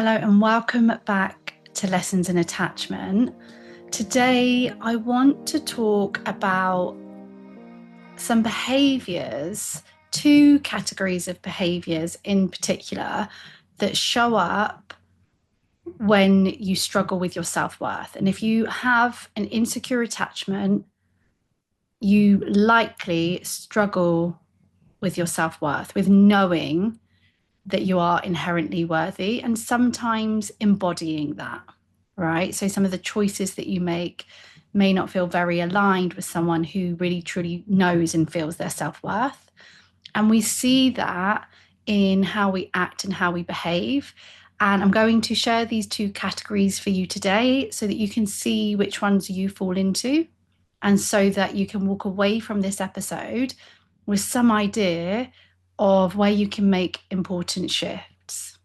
Hello and welcome back to Lessons in Attachment. Today I want to talk about some behaviours, two categories of behaviours in particular that show up when you struggle with your self-worth. And if you have an insecure attachment, you likely struggle with your self-worth, with knowing that you are inherently worthy and sometimes embodying that, right? So some of the choices that you make may not feel very aligned with someone who really truly knows and feels their self-worth. And we see that in how we act and how we behave. And I'm going to share these two categories for you today so that you can see which ones you fall into, and so that you can walk away from this episode with some idea of where you can make important shifts.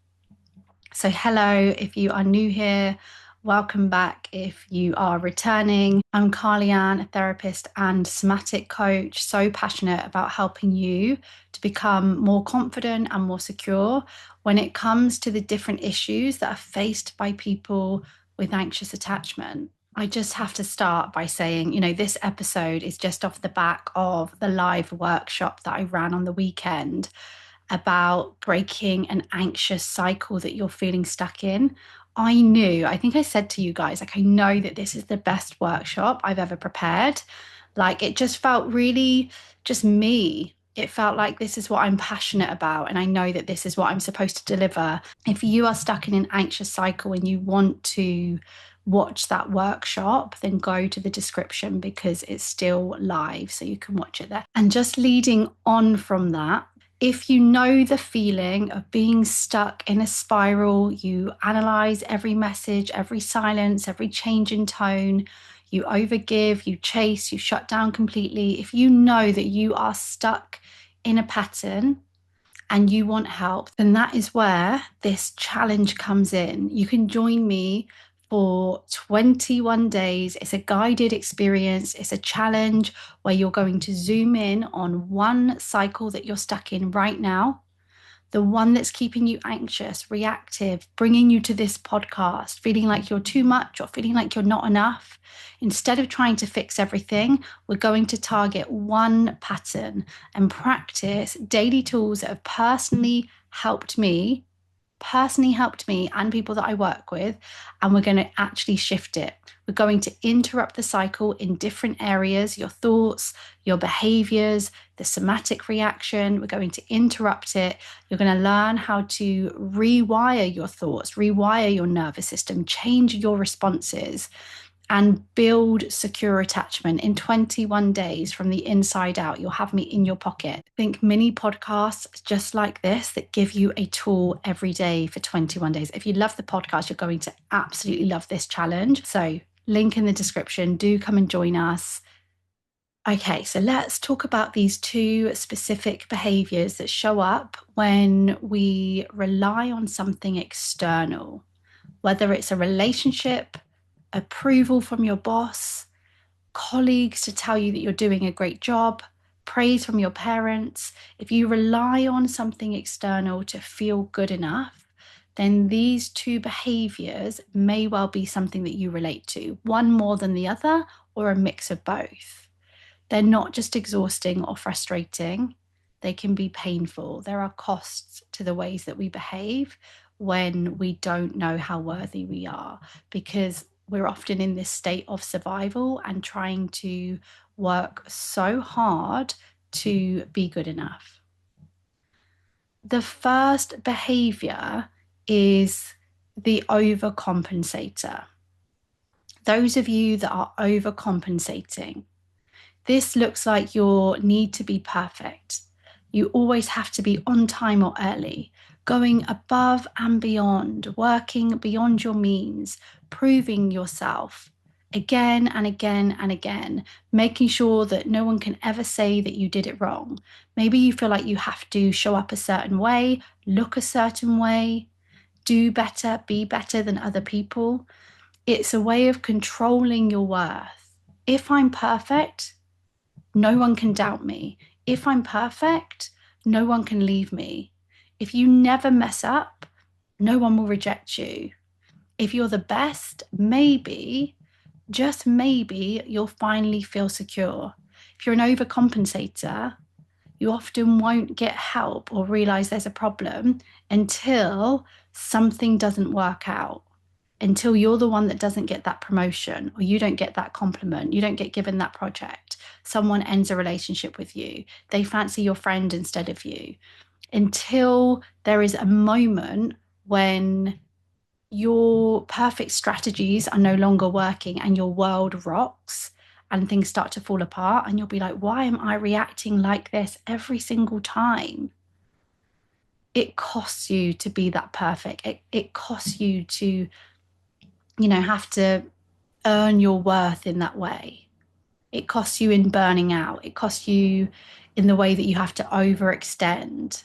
So hello, if you are new here, welcome back. If you are returning, I'm Carly-Ann, a therapist and somatic coach, so passionate about helping you to become more confident and more secure when it comes to the different issues that are faced by people with anxious attachment. I just have to start by saying, this episode is just off the back of the live workshop that I ran on the weekend about breaking an anxious cycle that you're feeling stuck in. I think I said to you guys, I know that this is the best workshop I've ever prepared. It just felt really just me. It felt like this is what I'm passionate about, and I know that this is what I'm supposed to deliver. If you are stuck in an anxious cycle and you want to watch that workshop, then go to the description because it's still live, so you can watch it there. And just leading on from that, if you know the feeling of being stuck in a spiral, you analyze every message, every silence, every change in tone, you overgive, you chase, you shut down completely. If you know that you are stuck in a pattern and you want help, then that is where this challenge comes in. You can join me for 21 days. It's a guided experience. It's a challenge where you're going to zoom in on one cycle that you're stuck in right now, the one that's keeping you anxious, reactive, bringing you to this podcast, feeling like you're too much or feeling like you're not enough. Instead of trying to fix everything, we're going to target one pattern and practice daily tools that have personally helped me and people that I work with, and we're going to actually shift it. We're going to interrupt the cycle in different areas, your thoughts, your behaviors, the somatic reaction. We're going to interrupt it. You're going to learn how to rewire your thoughts, rewire your nervous system, change your responses, and build secure attachment in 21 days from the inside out. You'll have me in your pocket. Think mini podcasts just like this that give you a tool every day for 21 days. If you love the podcast, you're going to absolutely love this challenge. So link in the description. Do come and join us. Okay, so let's talk about these two specific behaviors that show up when we rely on something external, whether it's a relationship, approval from your boss, colleagues to tell you that you're doing a great job, praise from your parents. If you rely on something external to feel good enough, then these two behaviors may well be something that you relate to, one more than the other, or a mix of both. They're not just exhausting or frustrating. They can be painful. There are costs to the ways that we behave when we don't know how worthy we are, because we're often in this state of survival and trying to work so hard to be good enough. The first behavior is the overcompensator. Those of you that are overcompensating, this looks like your need to be perfect. You always have to be on time or early, going above and beyond, working beyond your means, proving yourself again and again and again, making sure that no one can ever say that you did it wrong. Maybe you feel like you have to show up a certain way, look a certain way, do better, be better than other people. It's a way of controlling your worth. If I'm perfect, no one can doubt me. If I'm perfect, no one can leave me. If you never mess up, No one will reject you. If you're the best, maybe, just maybe, you'll finally feel secure. If you're an overcompensator, you often won't get help or realize there's a problem until something doesn't work out, until you're the one that doesn't get that promotion, or you don't get that compliment, you don't get given that project, someone ends a relationship with you, they fancy your friend instead of you, until there is a moment when your perfect strategies are no longer working and your world rocks and things start to fall apart, and you'll be like, why am I reacting like this every single time? It costs you to be that perfect. It costs you to, have to earn your worth in that way. It costs you in burning out. It costs you in the way that you have to overextend.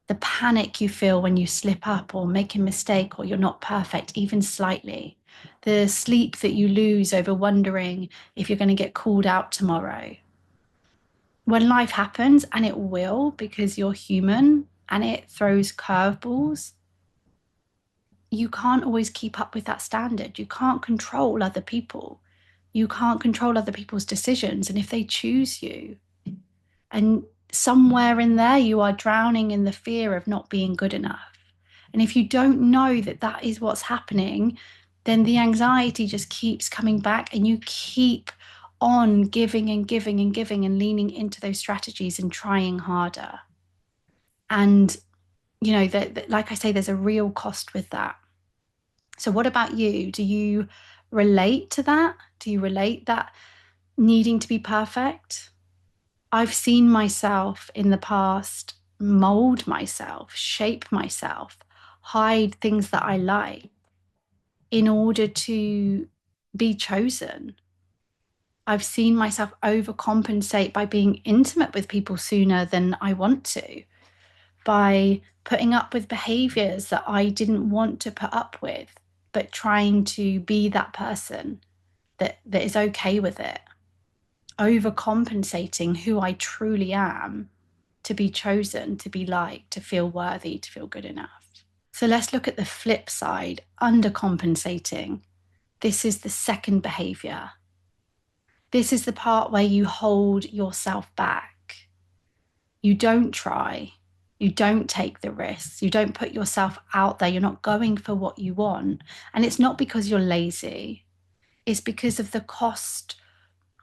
The panic you feel when you slip up or make a mistake or you're not perfect, even slightly. The sleep that you lose over wondering if you're going to get called out tomorrow. When life happens, and it will because you're human and it throws curveballs, you can't always keep up with that standard. You can't control other people. You can't control other people's decisions. And if they choose you, and somewhere in there, you are drowning in the fear of not being good enough. And if you don't know that that is what's happening, then the anxiety just keeps coming back and you keep on giving and giving and giving and leaning into those strategies and trying harder. And, like I say, there's a real cost with that. So, what about you? Do you relate to that? Do you relate that needing to be perfect? I've seen myself in the past mold myself, shape myself, hide things that I like in order to be chosen. I've seen myself overcompensate by being intimate with people sooner than I want to, by putting up with behaviors that I didn't want to put up with, but trying to be that person that is okay with it, overcompensating who I truly am to be chosen, to be liked, to feel worthy, to feel good enough. So let's look at the flip side, undercompensating. This is the second behavior. This is the part where you hold yourself back. You don't try. You don't take the risks. You don't put yourself out there. You're not going for what you want. And it's not because you're lazy. It's because of the cost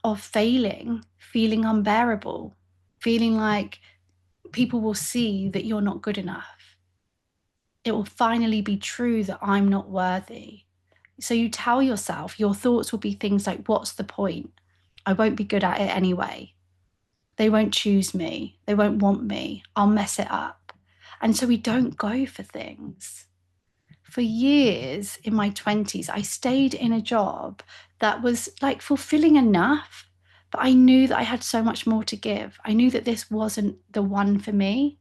of failing, feeling unbearable, feeling like people will see that you're not good enough. It will finally be true that I'm not worthy. So you tell yourself, your thoughts will be things like, what's the point? I won't be good at it anyway. They won't choose me. They won't want me. I'll mess it up. And so we don't go for things. For years in my 20s, I stayed in a job that was like fulfilling enough, but I knew that I had so much more to give. I knew that this wasn't the one for me,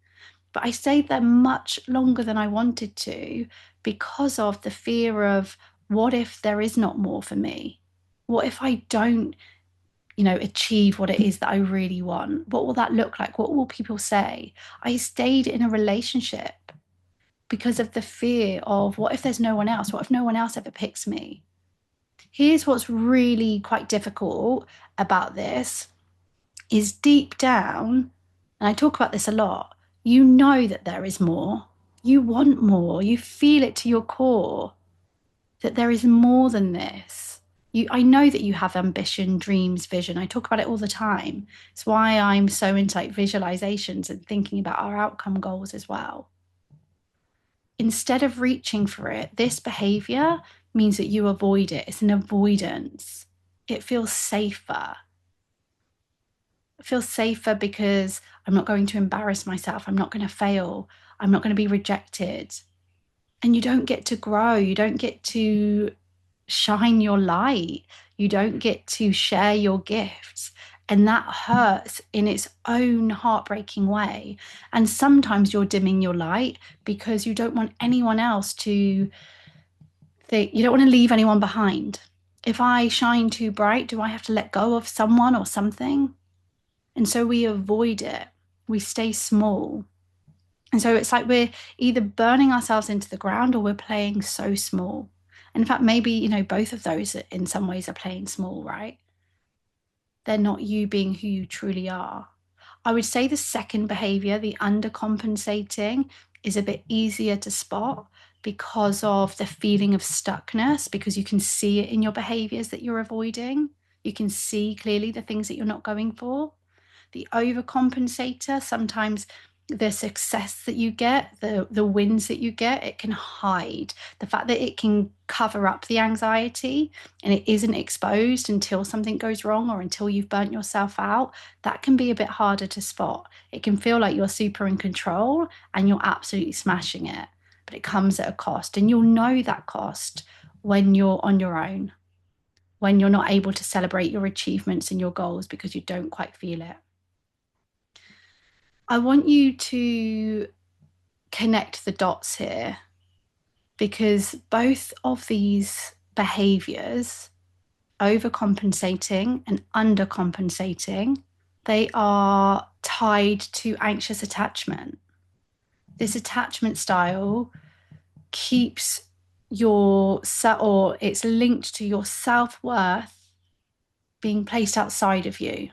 but I stayed there much longer than I wanted to because of the fear of, what if there is not more for me? What if I don't, achieve what it is that I really want? What will that look like? What will people say? I stayed in a relationship because of the fear of, what if there's no one else? What if no one else ever picks me? Here's what's really quite difficult about this is deep down, and I talk about this a lot, you know that there is more. You want more. You feel it to your core that there is more than this. I know that you have ambition, dreams, vision. I talk about it all the time. It's why I'm so into like visualizations and thinking about our outcome goals as well. Instead of reaching for it, this behavior means that you avoid it. It's an avoidance. It feels safer. It feels safer because I'm not going to embarrass myself. I'm not going to fail. I'm not going to be rejected. And you don't get to grow. You don't get to shine your light. You don't get to share your gifts. And that hurts in its own heartbreaking way. And sometimes you're dimming your light because you don't want anyone else to think, you don't want to leave anyone behind. If I shine too bright, do I have to let go of someone or something? And so we avoid it. We stay small. And so it's like we're either burning ourselves into the ground or we're playing so small. And in fact, maybe, both of those in some ways are playing small, right? They're not you being who you truly are. I would say the second behavior, the undercompensating, is a bit easier to spot because of the feeling of stuckness, because you can see it in your behaviors that you're avoiding. You can see clearly the things that you're not going for. The overcompensator, sometimes the success that you get, the wins that you get, it can hide the fact that it can cover up the anxiety and it isn't exposed until something goes wrong or until you've burnt yourself out. That can be a bit harder to spot. It can feel like you're super in control and you're absolutely smashing it, but it comes at a cost, and you'll know that cost when you're on your own, when you're not able to celebrate your achievements and your goals because you don't quite feel it. I want you to connect the dots here, because both of these behaviors, overcompensating and undercompensating, they are tied to anxious attachment. This attachment style keeps or it's linked to your self-worth being placed outside of you.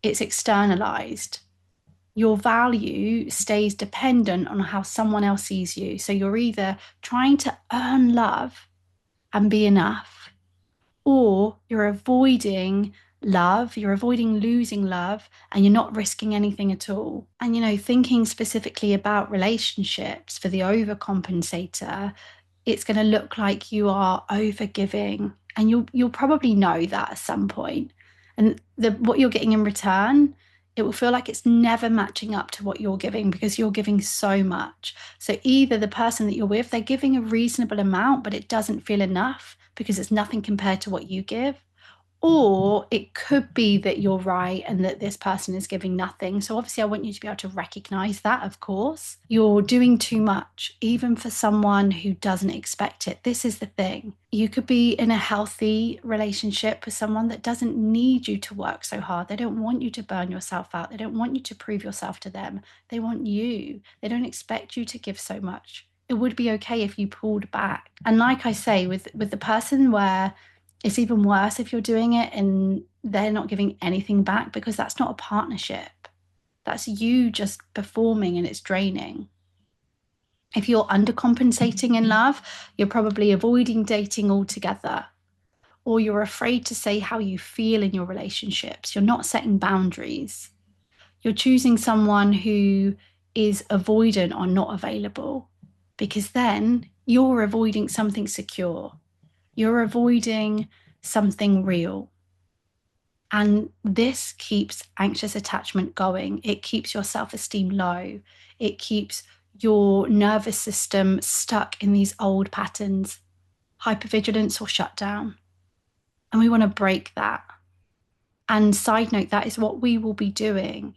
It's externalized. Your value stays dependent on how someone else sees you. So you're either trying to earn love and be enough, or you're avoiding love, you're avoiding losing love, and you're not risking anything at all. And, thinking specifically about relationships for the overcompensator, it's going to look like you are overgiving, and you'll probably know that at some point. And what you're getting in return, it will feel like it's never matching up to what you're giving because you're giving so much. So either the person that you're with, they're giving a reasonable amount, but it doesn't feel enough because it's nothing compared to what you give. Or it could be that you're right and that this person is giving nothing. So obviously I want you to be able to recognize that, of course. You're doing too much, even for someone who doesn't expect it. This is the thing. You could be in a healthy relationship with someone that doesn't need you to work so hard. They don't want you to burn yourself out. They don't want you to prove yourself to them. They want you. They don't expect you to give so much. It would be okay if you pulled back. And like I say, with the person where it's even worse if you're doing it and they're not giving anything back, because that's not a partnership. That's you just performing, and it's draining. If you're undercompensating in love, you're probably avoiding dating altogether, or you're afraid to say how you feel in your relationships. You're not setting boundaries. You're choosing someone who is avoidant or not available, because then you're avoiding something secure. You're avoiding something real. And this keeps anxious attachment going. It keeps your self-esteem low. It keeps your nervous system stuck in these old patterns, hypervigilance or shutdown. And we want to break that. And side note, that is what we will be doing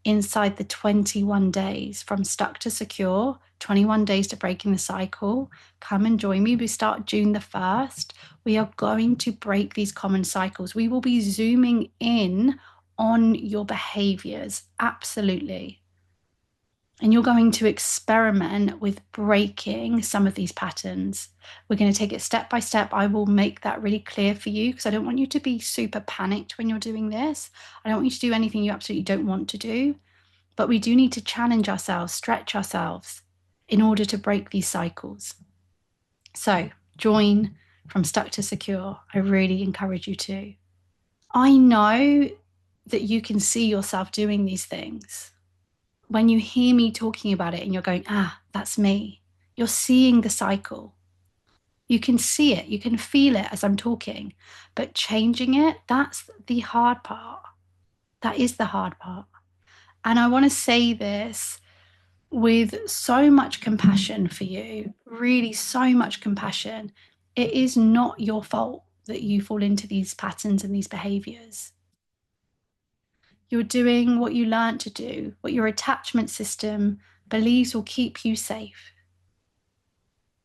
inside the 21 days from stuck to secure, 21 days to breaking the cycle. Come and join me. We start June the 1st. We are going to break these common cycles. We will be zooming in on your behaviors. Absolutely. And you're going to experiment with breaking some of these patterns. We're going to take it step by step. I will make that really clear for you because I don't want you to be super panicked when you're doing this. I don't want you to do anything you absolutely don't want to do. But we do need to challenge ourselves, stretch ourselves in order to break these cycles. So join from stuck to secure. I really encourage you to. I know that you can see yourself doing these things. When you hear me talking about it and you're going, that's me, you're seeing the cycle. You can see it, you can feel it as I'm talking, but changing it, that's the hard part. That is the hard part. And I want to say this with so much compassion for you, really so much compassion. It is not your fault that you fall into these patterns and these behaviors. You're doing what you learned to do, what your attachment system believes will keep you safe.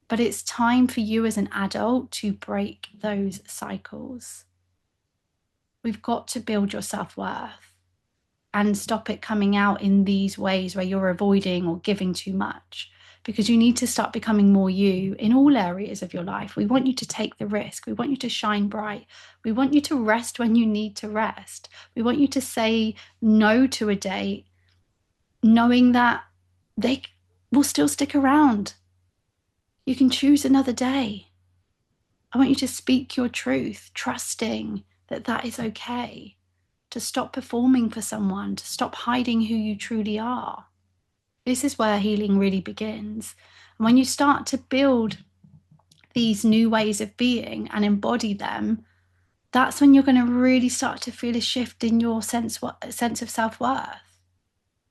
But it's time for you as an adult to break those cycles. We've got to build your self-worth. and stop it coming out in these ways where you're avoiding or giving too much, because you need to start becoming more you in all areas of your life. We want you to take the risk. We want you to shine bright. We want you to rest when you need to rest. We want you to say no to a date, knowing that they will still stick around. You can choose another day. I want you to speak your truth, trusting that that is okay, to stop performing for someone, to stop hiding who you truly are. This is where healing really begins. And when you start to build these new ways of being and embody them, that's when you're going to really start to feel a shift in your sense of self-worth.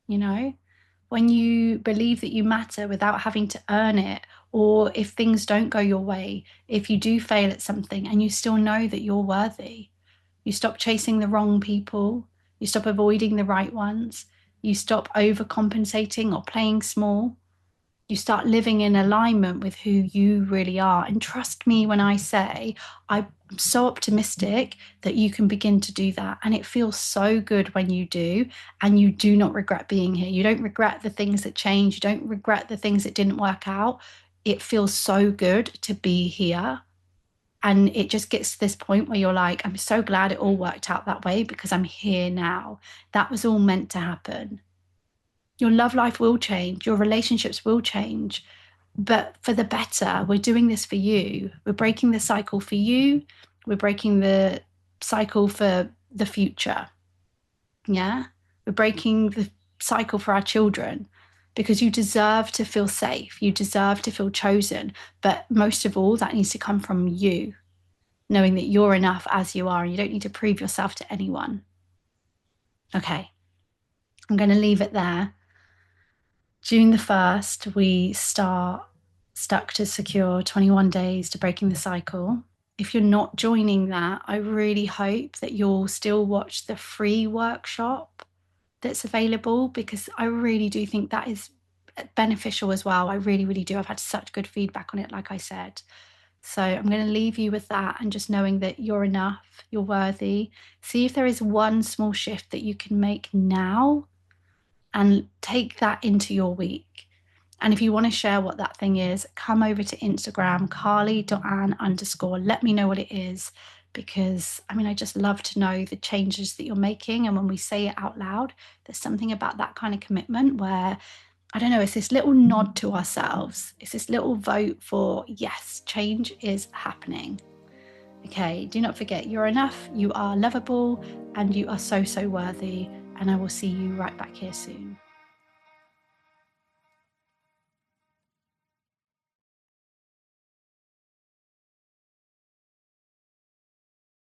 You know, when you believe that you matter without having to earn it, or if things don't go your way, if you do fail at something and you still know that you're worthy, you stop chasing the wrong people, you stop avoiding the right ones, you stop overcompensating or playing small. You start living in alignment with who you really are. And trust me when I say, I'm so optimistic that you can begin to do that. And it feels so good when you do. And you do not regret being here. You don't regret the things that changed. You don't regret the things that didn't work out. It feels so good to be here. And it just gets to this point where you're like, I'm so glad it all worked out that way because I'm here now. That was all meant to happen. Your love life will change, your relationships will change, but for the better. We're doing this for you. We're breaking the cycle for you. We're breaking the cycle for the future. Yeah? We're breaking the cycle for our children, because you deserve to feel safe. You deserve to feel chosen. But most of all, that needs to come from you, knowing that you're enough as you are and you don't need to prove yourself to anyone. Okay, I'm going to leave it there. June the 1st, we start Stuck to Secure 21 Days to Breaking the Cycle. If you're not joining that, I really hope that you'll still watch the free workshop that's available, because I really do think that is beneficial as well. I really, really do. I've had such good feedback on it, like I said. So I'm going to leave you with that, and just knowing that you're enough, you're worthy. See if there is one small shift that you can make now and take that into your week. And if you want to share what that thing is, come over to Instagram, carly.ann_. Let me know what it is, because I just love to know the changes that you're making. And when we say it out loud, there's something about that kind of commitment where, I don't know, it's this little nod to ourselves. It's this little vote for, yes, change is happening. Okay, do not forget, you're enough, you are lovable, and you are so, so worthy. And I will see you right back here soon.